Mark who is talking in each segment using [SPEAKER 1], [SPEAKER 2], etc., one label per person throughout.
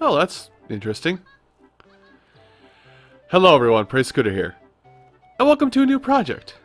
[SPEAKER 1] Oh, that's interesting. Hello everyone, Praise Scooter here. And welcome to a new project.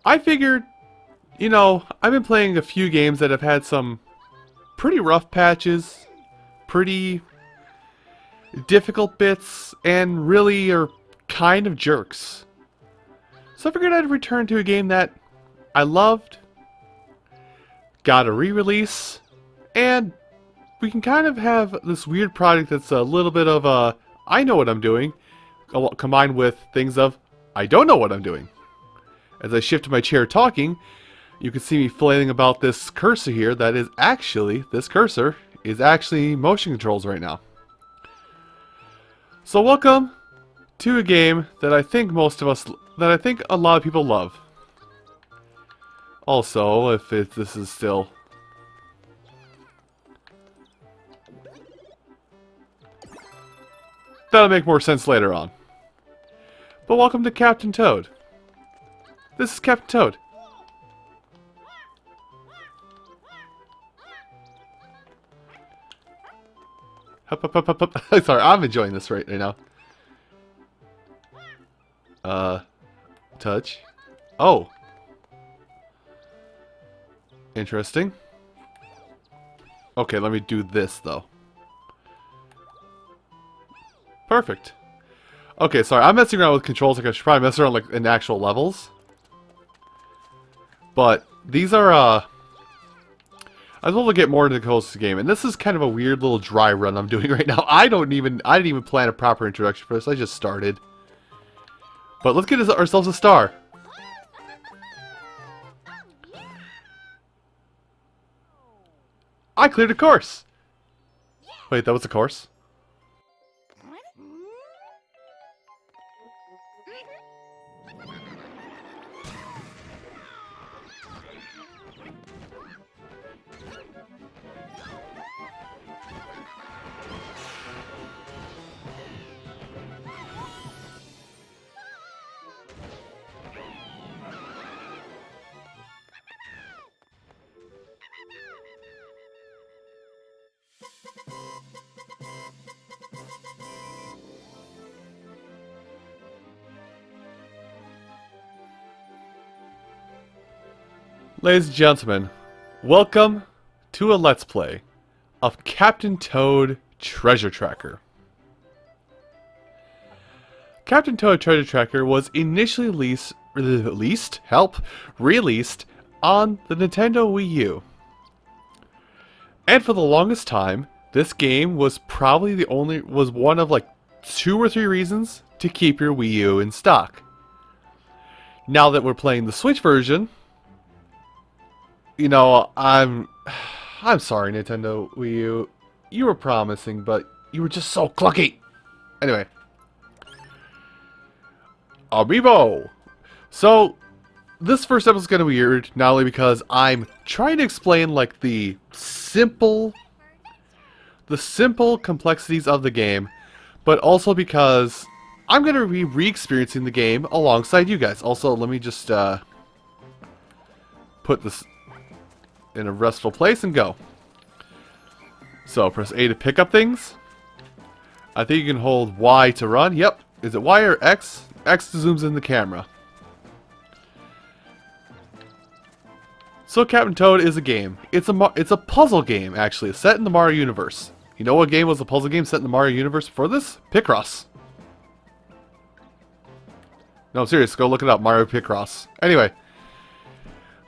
[SPEAKER 1] I figured, I've been playing a few games that have had some pretty rough patches, pretty difficult bits, and really are kind of jerks. So I figured I'd return to a game that I loved, got a re-release, and we can kind of have this weird project that's a little bit of a I know what I'm doing, combined with things of I don't know what I'm doing. As I shift to my chair talking, you can see me flailing about this cursor here that is actually, this cursor is actually motion controls right now. So welcome to a game that I think a lot of people love. Also, this is still... That'll make more sense later on. But welcome to Captain Toad. This is Captain Toad. Hup, hup, hup, hup, hup. Sorry, I'm enjoying this right now. Touch. Oh. Interesting. Okay, let me do this, though. Perfect. Okay, sorry, I'm messing around with controls like I should probably mess around like in actual levels. But these are, I was able to get more into the controls of the game, and this is kind of a weird little dry run I'm doing right now. I didn't even plan a proper introduction for this, I just started. But let's get ourselves a star. I cleared a course! Wait, that was a course? Ladies and gentlemen, welcome to a Let's Play of Captain Toad Treasure Tracker. Captain Toad Treasure Tracker was initially released on the Nintendo Wii U. And for the longest time, this game was probably one of like 2 or 3 reasons to keep your Wii U in stock. Now that we're playing the Switch version, I'm sorry, Nintendo Wii U. You were promising, but you were just so clucky. Anyway. Amiibo! So, this first episode is going to be weird, not only because I'm trying to explain, like, the simple complexities of the game, but also because I'm going to be re-experiencing the game alongside you guys. Also, let me just, put this in a restful place and go. So press A to pick up things. I think you can hold Y to run. Yep. Is it Y or X? X zooms in the camera. So Captain Toad is a game. It's a puzzle game, actually, set in the Mario universe. You know what game was a puzzle game set in the Mario universe before this? Picross. No, I'm serious. Go look it up. Mario Picross. Anyway.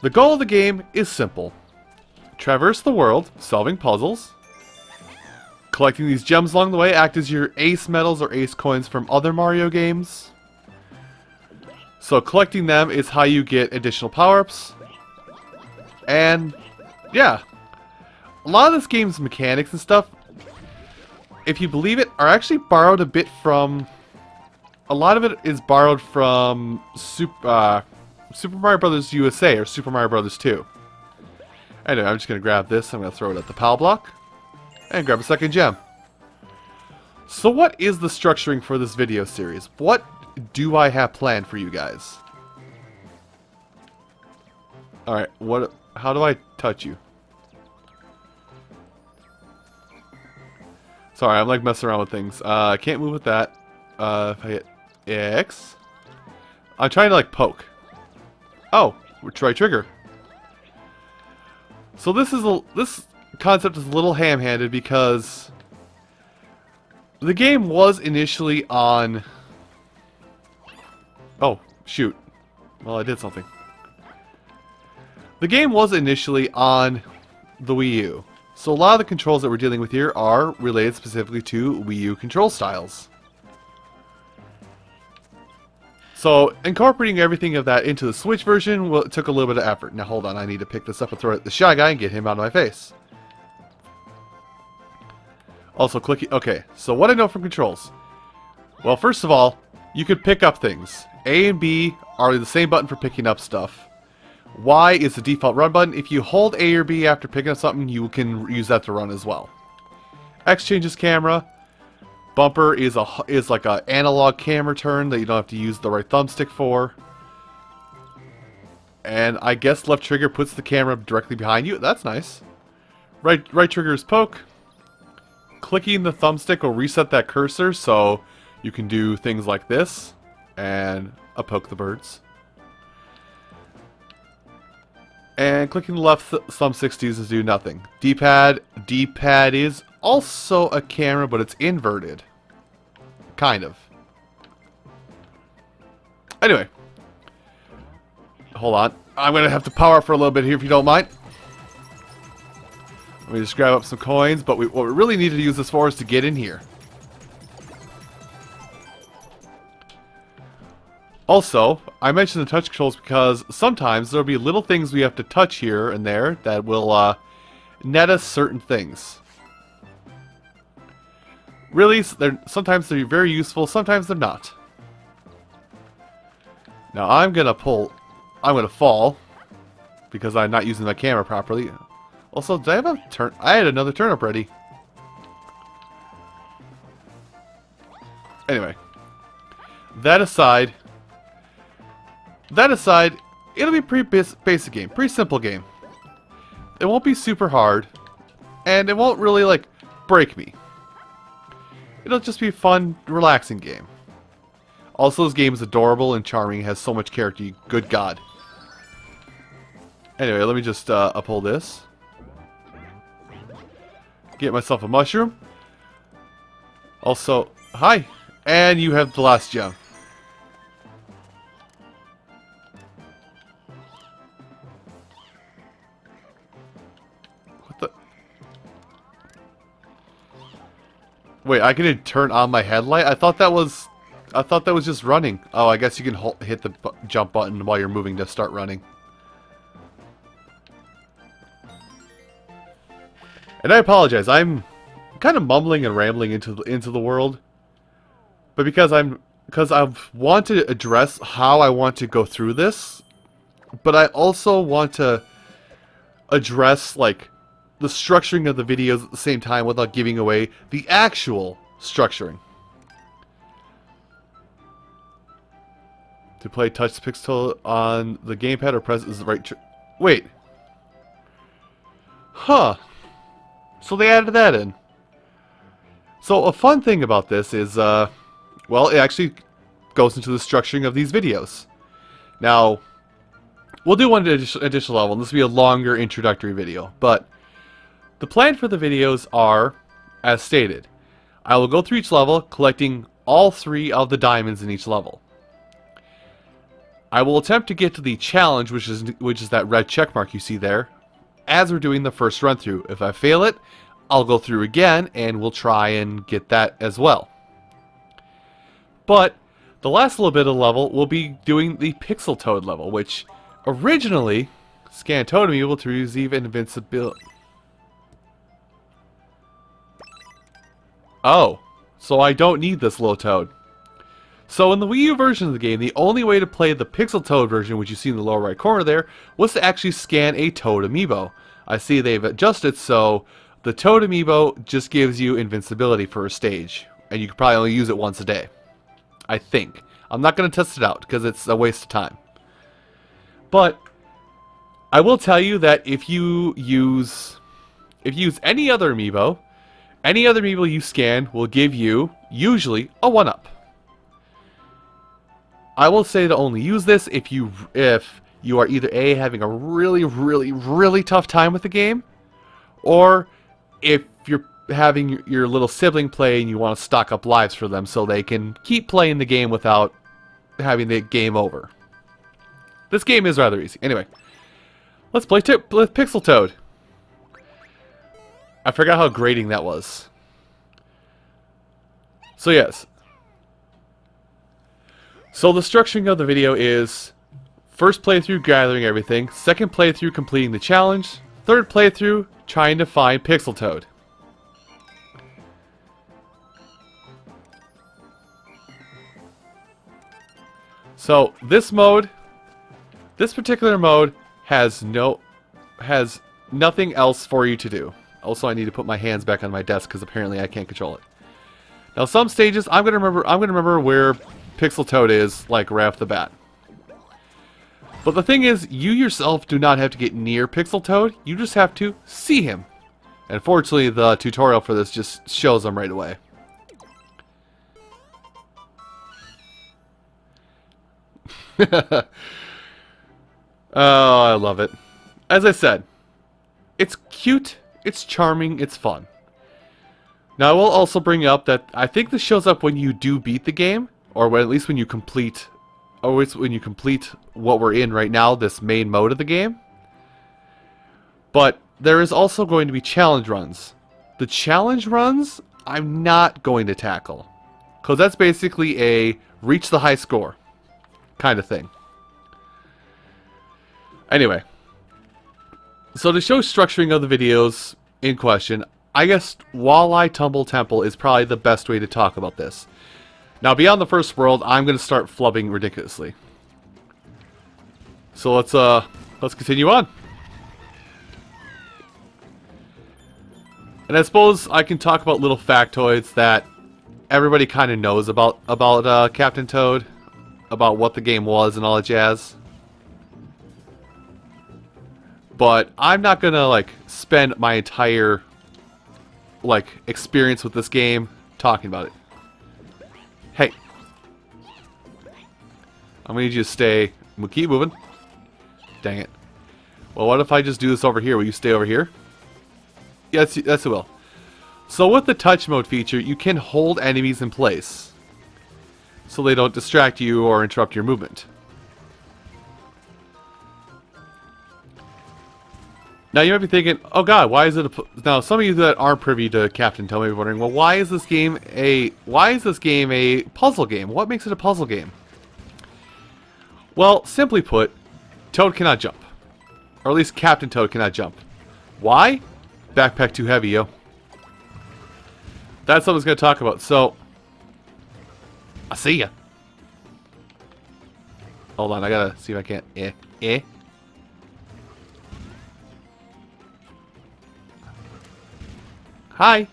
[SPEAKER 1] The goal of the game is simple. Traverse the world, solving puzzles. Collecting these gems along the way act as your ace medals or ace coins from other Mario games. So collecting them is how you get additional power-ups. And, yeah. A lot of this game's mechanics and stuff, if you believe it, are actually borrowed a bit from... A lot of it is borrowed from Super Mario Bros. USA or Super Mario Bros. 2. Anyway, I'm just going to grab this. I'm going to throw it at the PAL block. And grab a second gem. So what is the structuring for this video series? What do I have planned for you guys? Alright, what? How do I touch you? Sorry, I'm like messing around with things. I can't move with that. If I hit X. I'm trying to like poke. Oh, try trigger. So this concept is a little ham-handed because the game was initially on... Oh, shoot. Well, I did something. The game was initially on the Wii U. So a lot of the controls that we're dealing with here are related specifically to Wii U control styles. So incorporating everything of that into the Switch version took a little bit of effort. Now hold on, I need to pick this up and throw it at the Shy Guy and get him out of my face. Also, clicky. Okay, so what I know from controls. Well, first of all, you could pick up things. A and B are the same button for picking up stuff. Y is the default run button. If you hold A or B after picking up something, you can use that to run as well. X changes camera. Bumper is like an analog camera turn that you don't have to use the right thumbstick for. And I guess left trigger puts the camera directly behind you. That's nice. Right trigger is poke. Clicking the thumbstick will reset that cursor, so you can do things like this and poke the birds. And clicking the left thumbstick does do nothing. D-pad is also a camera, but it's inverted. Kind of. Anyway. Hold on. I'm going to have to power up for a little bit here if you don't mind. Let me just grab up some coins, but what we really need to use this for is to get in here. Also, I mentioned the touch controls because sometimes there'll be little things we have to touch here and there that will net us certain things. Really, sometimes they're very useful, sometimes they're not. Now I'm gonna fall because I'm not using my camera properly. Also, did I have a turn? I had another turnip ready. Anyway, that aside, it'll be a pretty basic game, pretty simple game. It won't be super hard, and it won't really like break me. It'll just be a fun, relaxing game. Also, this game is adorable and charming. It has so much character. Good God. Anyway, let me just uphold this. Get myself a mushroom. Also, hi. And you have the last gem. What the? Wait, I can turn on my headlight? I thought that was just running. Oh, I guess you can hit the jump button while you're moving to start running. And I apologize. I'm kind of mumbling and rambling into the world, but because I want to address how I want to go through this, but I also want to address like the structuring of the videos at the same time without giving away the actual structuring. To play touch pixel on the gamepad or press is the right. Wait. Huh. So they added that in. So a fun thing about this is, well, it actually goes into the structuring of these videos. Now, we'll do one additional level, and this will be a longer introductory video. But the plan for the videos are, as stated, I will go through each level, collecting all 3 of the diamonds in each level. I will attempt to get to the challenge, which is that red check mark you see there, as we're doing the first run through. If I fail it, I'll go through again and we'll try and get that as well. But the last little bit of the level will be doing the Pixel Toad level, which originally Scan Toad able to receive invincibility. Oh, so I don't need this little toad. So in the Wii U version of the game, the only way to play the Pixel Toad version, which you see in the lower right corner there, was to actually scan a Toad amiibo. I see they've adjusted so the Toad amiibo just gives you invincibility for a stage, and you can probably only use it once a day. I think. I'm not going to test it out because it's a waste of time. But I will tell you that if you use any other amiibo you scan will give you usually a 1-up. I will say to only use this if you are either A, having a really tough time with the game, or if you're having your little sibling play and you want to stock up lives for them so they can keep playing the game without having the game over. This game is rather easy. Anyway, let's play Pixel Toad. I forgot how grating that was. So yes. So the structuring of the video is first playthrough gathering everything, second playthrough completing the challenge, third playthrough trying to find Pixel Toad. So this particular mode has nothing else for you to do. Also, I need to put my hands back on my desk because apparently I can't control it. Now, some stages I'm gonna remember where Pixel Toad is, like right off the bat. But the thing is, you yourself do not have to get near Pixel Toad. You just have to see him. And fortunately, the tutorial for this just shows him right away. Oh, I love it. As I said, it's cute, it's charming, it's fun. Now, I will also bring up that I think this shows up when you do beat the game, or at least when you complete, what we're in right now, this main mode of the game. But there is also going to be challenge runs. The challenge runs, I'm not going to tackle, because that's basically a reach the high score kind of thing. Anyway, so to show structuring of the videos in question, I guess Walleye, Tumble, Temple is probably the best way to talk about this. Now, beyond the first world, I'm going to start flubbing ridiculously. So let's continue on. And I suppose I can talk about little factoids that everybody kind of knows about Captain Toad, about what the game was and all that jazz. But I'm not gonna like spend my entire experience with this game talking about it. Hey, I'm gonna need you to stay. We'll keep moving. Dang it. Well, what if I just do this over here? Will you stay over here? Yes, it will. So with the touch mode feature, you can hold enemies in place so they don't distract you or interrupt your movement. Now you might be thinking, oh god, why is it now some of you that aren't privy to Captain Toad may be wondering, well, why is this game a puzzle game? What makes it a puzzle game? Well, simply put, Toad cannot jump. Or at least Captain Toad cannot jump. Why? Backpack too heavy, yo. That's what I was going to talk about. So, I see ya. Hold on, I gotta see if I can't. Hi.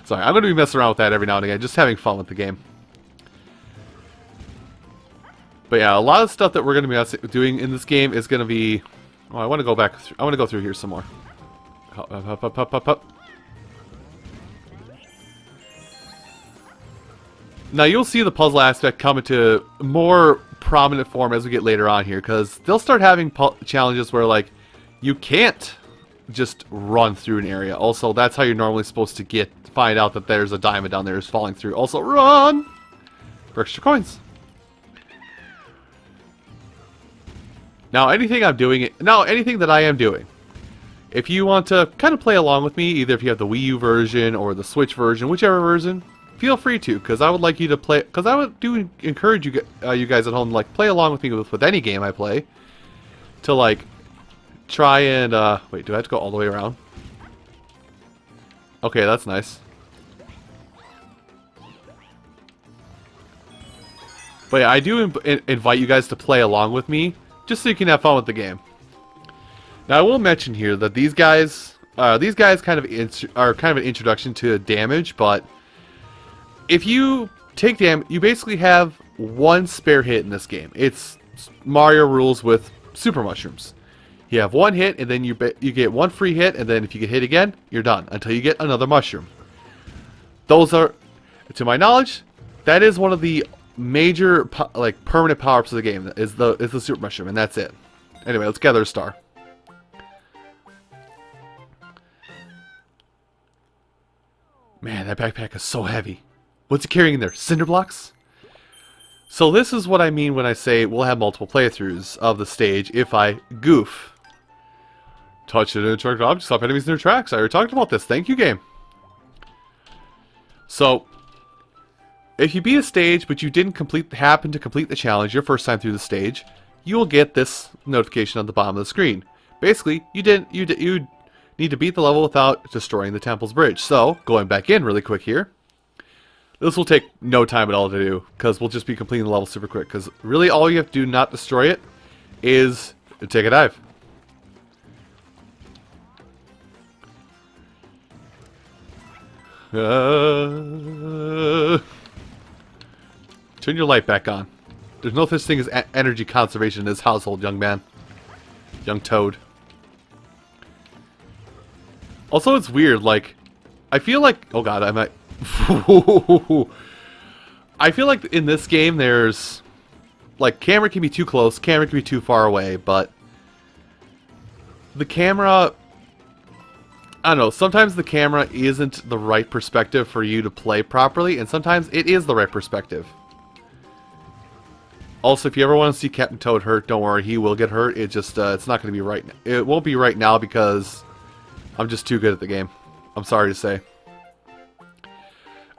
[SPEAKER 1] Sorry, I'm going to be messing around with that every now and again, just having fun with the game. But yeah, a lot of stuff that we're going to be doing in this game is going to be... Oh, I want to go back. I want to go through here some more. Up. Now you'll see the puzzle aspect come into more prominent form as we get later on here, because they'll start having challenges where like you can't just run through an area. Also, that's how you're normally supposed to find out that there's a diamond down there is falling through. Also, run for extra coins. Now, anything that I am doing, if you want to kind of play along with me, either if you have the Wii U version or the Switch version, whichever version, feel free to, because I would like you to play, because I would encourage you guys at home to like play along with me with any game I play, to like try and wait, do I have to go all the way around? Okay, that's nice. But yeah, I do invite you guys to play along with me, just so you can have fun with the game. Now I will mention here that these guys kind of are kind of an introduction to damage, but if you take damage, you basically have one spare hit in this game. It's Mario rules with super mushrooms. You have one hit, and then you get one free hit, and then if you get hit again, you're done until you get another mushroom. Those are, to my knowledge, that is one of the major like permanent power-ups of the game. Is the super mushroom, and that's it. Anyway, let's gather a star. Man, that backpack is so heavy. What's it carrying in there? Cinder blocks? So this is what I mean when I say we'll have multiple playthroughs of the stage if I goof. Touch an interactive object, stop enemies in their tracks. I already talked about this. Thank you, game. So, if you beat a stage but you didn't happen to complete the challenge your first time through the stage, you will get this notification on the bottom of the screen. Basically, you need to beat the level without destroying the temple's bridge. So, going back in really quick here. This will take no time at all to do, because we'll just be completing the level super quick. Because really all you have to do not destroy it is take a dive. Turn your light back on. There's no such thing as energy conservation in this household, young man. Young toad. Also, it's weird, like, I feel like, oh god, I might, I feel like in this game there's, like, camera can be too close, camera can be too far away, but the camera, I don't know, sometimes the camera isn't the right perspective for you to play properly, and sometimes it is the right perspective. Also, if you ever want to see Captain Toad hurt, don't worry, he will get hurt. It just, it's not going to be right now. It won't be right now because I'm just too good at the game. I'm sorry to say.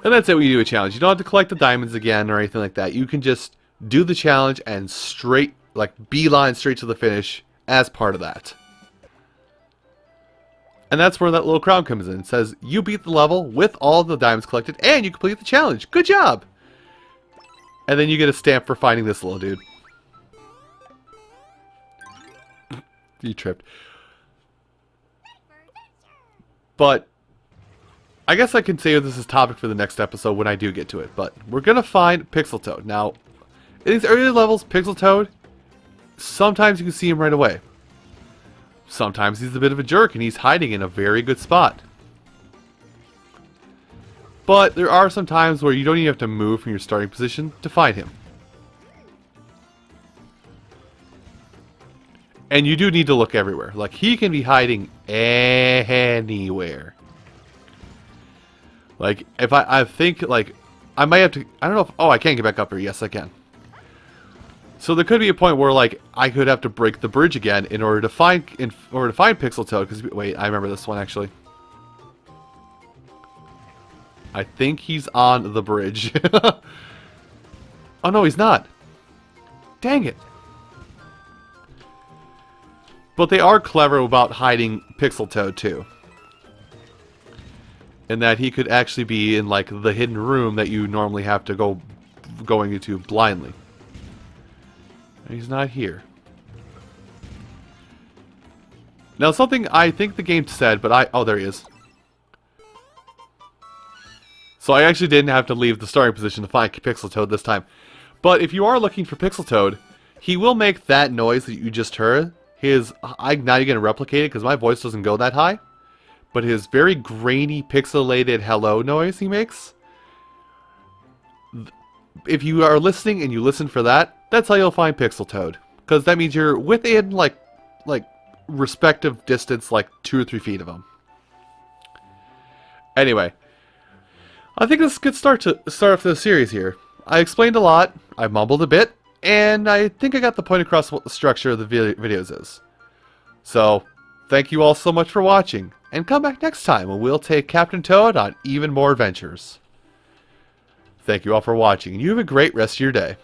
[SPEAKER 1] And that's it when you do a challenge. You don't have to collect the diamonds again or anything like that. You can just do the challenge and straight, like, beeline straight to the finish as part of that. And that's where that little crown comes in. It says, you beat the level with all the diamonds collected and you complete the challenge. Good job! And then you get a stamp for finding this little dude. You tripped. But I guess I can save this as topic for the next episode when I do get to it. But we're going to find Pixel Toad. Now, in these early levels, Pixel Toad, sometimes you can see him right away. Sometimes he's a bit of a jerk and he's hiding in a very good spot. But there are some times where you don't even have to move from your starting position to find him. And you do need to look everywhere. Like, he can be hiding anywhere. Like, if I think, like, I might have to, I don't know if, oh, I can't get back up here. Yes, I can. So there could be a point where, like, I could have to break the bridge again in order to find, Pixel Toad. Because, wait, I remember this one, actually. I think he's on the bridge. Oh, no, he's not. Dang it. But they are clever about hiding Pixel Toad, too. In that he could actually be in, like, the hidden room that you normally have to going into blindly. He's not here. Now, something I think the game said, but oh, there he is. So I actually didn't have to leave the starting position to find Pixel Toad this time. But if you are looking for Pixel Toad, he will make that noise that you just heard. I'm not even going to replicate it because my voice doesn't go that high. But his very grainy, pixelated hello noise he makes. If you are listening and you listen for that, that's how you'll find Pixel Toad. Because that means you're within, like respective distance, like 2 or 3 feet of him. Anyway. I think this is a good start off the series here. I explained a lot, I mumbled a bit, and I think I got the point across what the structure of the videos is. So, thank you all so much for watching, and come back next time when we'll take Captain Toad on even more adventures. Thank you all for watching, and you have a great rest of your day.